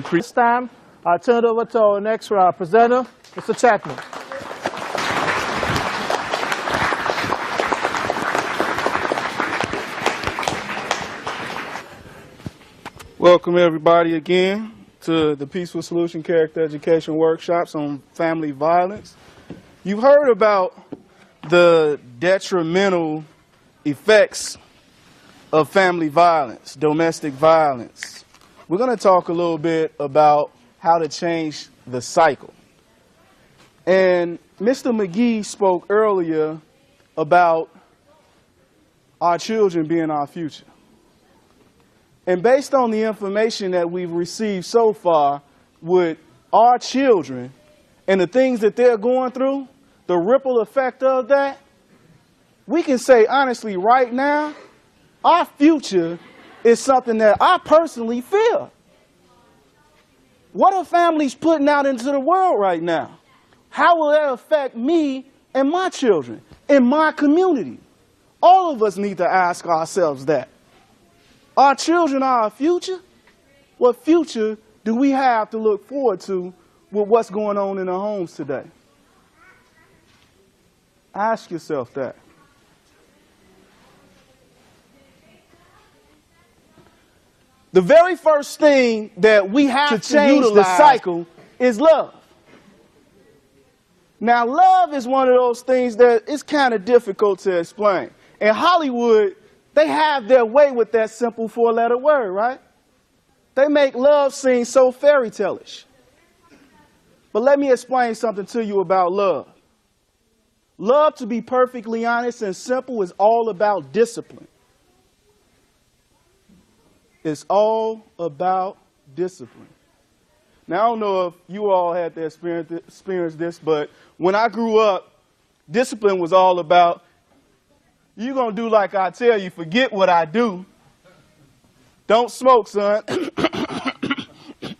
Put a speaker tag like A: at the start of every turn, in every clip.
A: This time, I turn it over to our next presenter, Mr. Chatman.
B: Welcome everybody again to the Peaceful Solution Character Education Workshops on family violence. You've heard about the detrimental effects of family violence, domestic violence. We're going to talk a little bit about how to change the cycle. And Mr. McGee spoke earlier about our children being our future. And based on the information that we've received so far with our children and the things that they're going through, the ripple effect of that, we can say honestly right now, our future is something that I personally fear. What are families putting out into the world right now? How will that affect me and my children, in my community? All of us need to ask ourselves that. Our children are our future. What future do we have to look forward to with what's going on in our homes today? Ask yourself that. The very first thing that we have to change the cycle is love. Now, love is one of those things that is kind of difficult to explain. In Hollywood, they have their way with that simple four-letter word, right? They make love seem so fairy tale-ish. But let me explain something to you about love. Love, to be perfectly honest and simple, is all about discipline. It's all about discipline. Now, I don't know if you all had to experience this, but when I grew up, discipline was all about, you're going to do like I tell you, forget what I do. Don't smoke, son.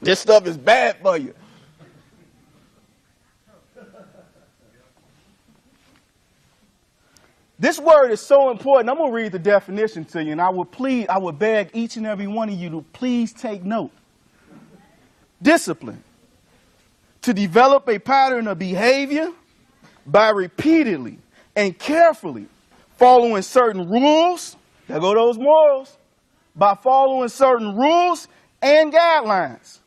B: This stuff is bad for you. This word is so important. I'm going to read the definition to you, and I would beg each and every one of you to please take note. Discipline. To develop a pattern of behavior by repeatedly and carefully following certain rules, there go those morals, by following certain rules and guidelines.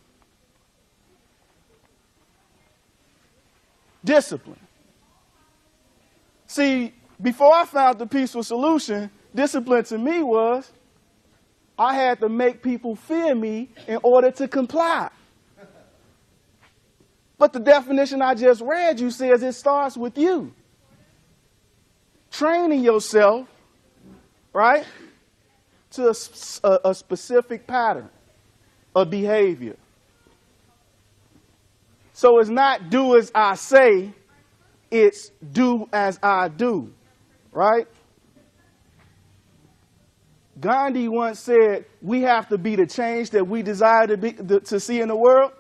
B: Discipline. See, before I found the Peaceful Solution, discipline to me was I had to make people fear me in order to comply. But the definition I just read you says it starts with you. Training yourself, right, to a specific pattern of behavior. So it's not do as I say, it's do as I do, right? Gandhi once said, we have to be the change that we desire to see in the world.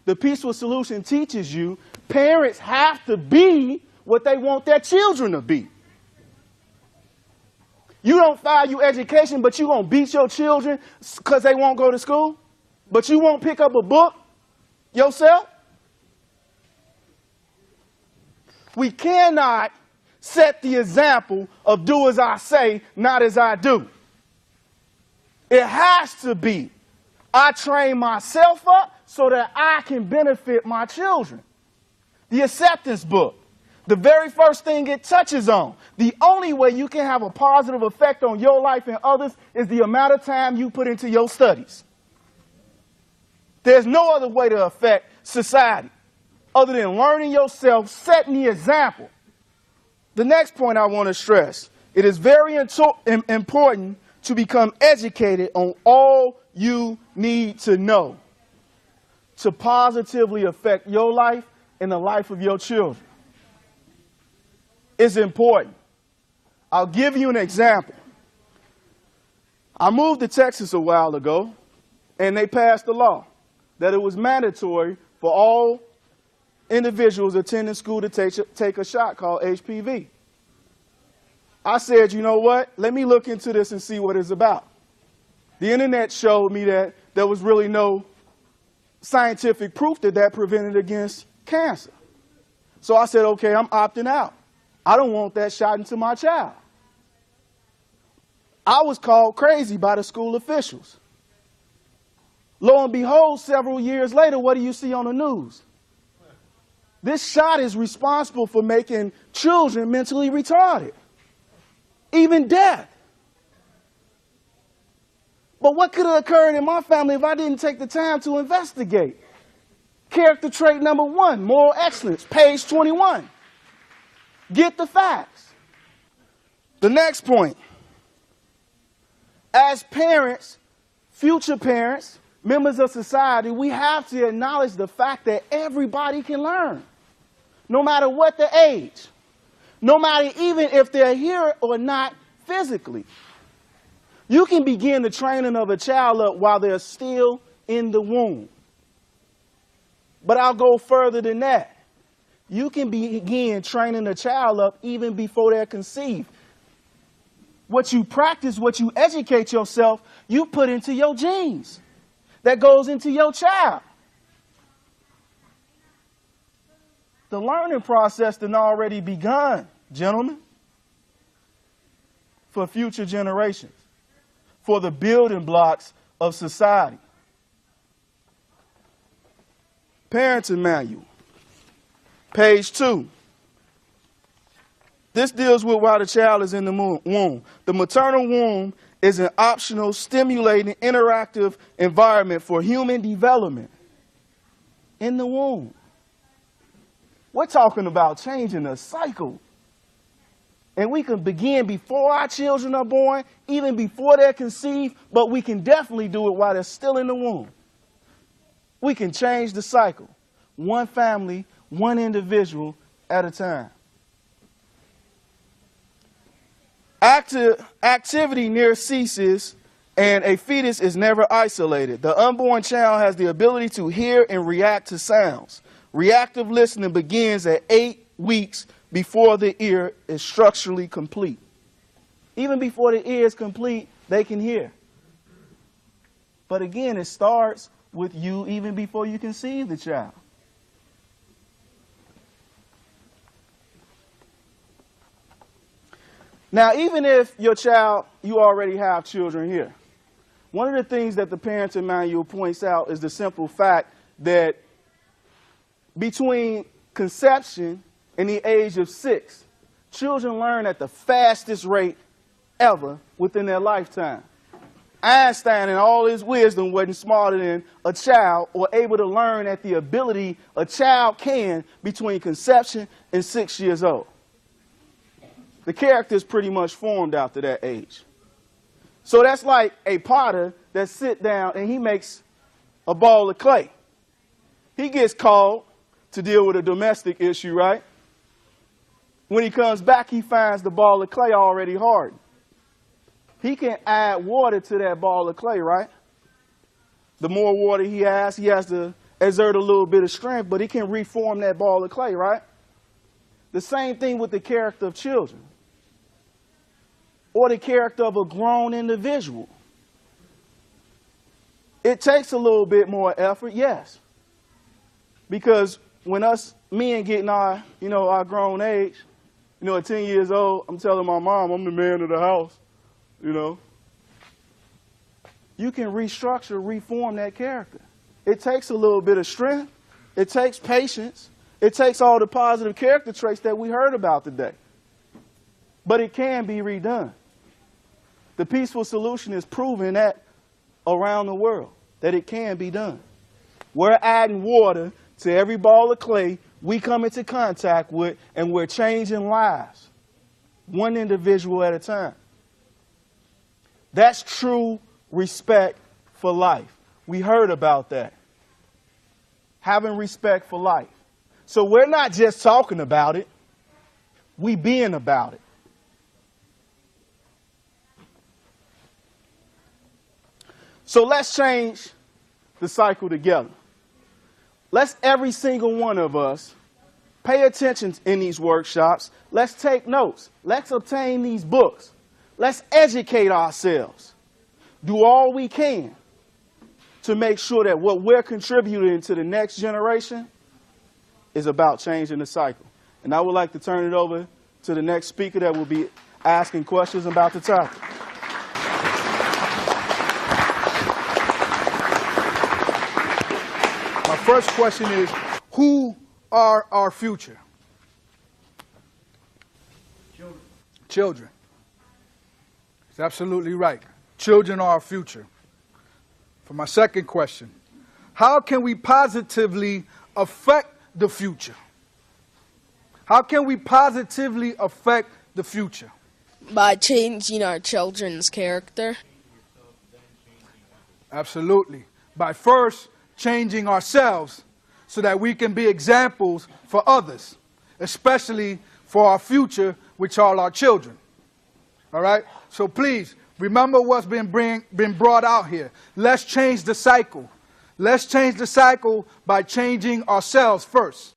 B: The Peaceful Solution teaches you parents have to be what they want their children to be. You don't value education, but you're going to beat your children because they won't go to school? But you won't pick up a book yourself? We cannot set the example of do as I say, not as I do. It has to be I train myself up so that I can benefit my children. The acceptance book, the very first thing it touches on, the only way you can have a positive effect on your life and others is the amount of time you put into your studies. There's no other way to affect society other than learning yourself, setting the example. The next point I want to stress, it is very important to become educated on all you need to know to positively affect your life and the life of your children. It's important. I'll give you an example. I moved to Texas a while ago, and they passed a law that it was mandatory for all individuals attending school to take a shot called HPV. I said, you know what? Let me look into this and see what it's about. The internet showed me that there was really no scientific proof that prevented against cancer. So I said, okay, I'm opting out. I don't want that shot into my child. I was called crazy by the school officials. Lo and behold, several years later, what do you see on the news? This shot is responsible for making children mentally retarded, even death. But what could have occurred in my family if I didn't take the time to investigate? Character trait number 1, moral excellence, page 21. Get the facts. The next point. As parents, future parents, members of society, we have to acknowledge the fact that everybody can learn, no matter what the age, no matter even if they're here or not physically. You can begin the training of a child up while they're still in the womb. But I'll go further than that. You can begin training a child up even before they're conceived. What you practice, what you educate yourself, you put into your genes. That goes into your child. The learning process has already begun, gentlemen, for future generations, for the building blocks of society. Parenting manual, page 2. This deals with while the child is in the womb. The maternal womb is an optional, stimulating, interactive environment for human development. In the womb. We're talking about changing the cycle. And we can begin before our children are born, even before they're conceived, but we can definitely do it while they're still in the womb. We can change the cycle, one family, one individual at a time. Activity near ceases, and a fetus is never isolated. The unborn child has the ability to hear and react to sounds. Reactive listening begins at 8 weeks before the ear is structurally complete. Even before the ear is complete, they can hear. But again, it starts with you even before you conceive the child. Now, even if your child, you already have children here, one of the things that the parenting manual points out is the simple fact that between conception and the age of 6, children learn at the fastest rate ever within their lifetime. Einstein, in all his wisdom, wasn't smarter than a child or able to learn at the ability a child can between conception and 6 years old. The character is pretty much formed after that age. So that's like a potter that sits down and he makes a ball of clay. He gets called to deal with a domestic issue, right? When he comes back, he finds the ball of clay already hardened. He can add water to that ball of clay, right? The more water he has to exert a little bit of strength, but he can reform that ball of clay, right? The same thing with the character of children or the character of a grown individual. It takes a little bit more effort, yes. Because when men getting our grown age, at 10 years old, I'm telling my mom, I'm the man of the house, You can restructure, reform that character. It takes a little bit of strength. It takes patience. It takes all the positive character traits that we heard about today. But it can be redone. The Peaceful Solution is proving that around the world, that it can be done. We're adding water to every ball of clay we come into contact with, and we're changing lives, one individual at a time. That's true respect for life. We heard about that. Having respect for life. So we're not just talking about it, we being about it. So let's change the cycle together. Let's every single one of us pay attention in these workshops. Let's take notes. Let's obtain these books. Let's educate ourselves. Do all we can to make sure that what we're contributing to the next generation is about changing the cycle. And I would like to turn it over to the next speaker that will be asking questions about the topic.
C: My first question is, who are our future? Children. Children. It's absolutely right. Children are our future. For my second question, how can we positively affect the future? How can we positively affect the future?
D: By changing our children's character.
C: Absolutely. By first changing ourselves so that we can be examples for others, especially for our future, which are our children. All right? So please, remember what's been brought out here. Let's change the cycle. Let's change the cycle by changing ourselves first.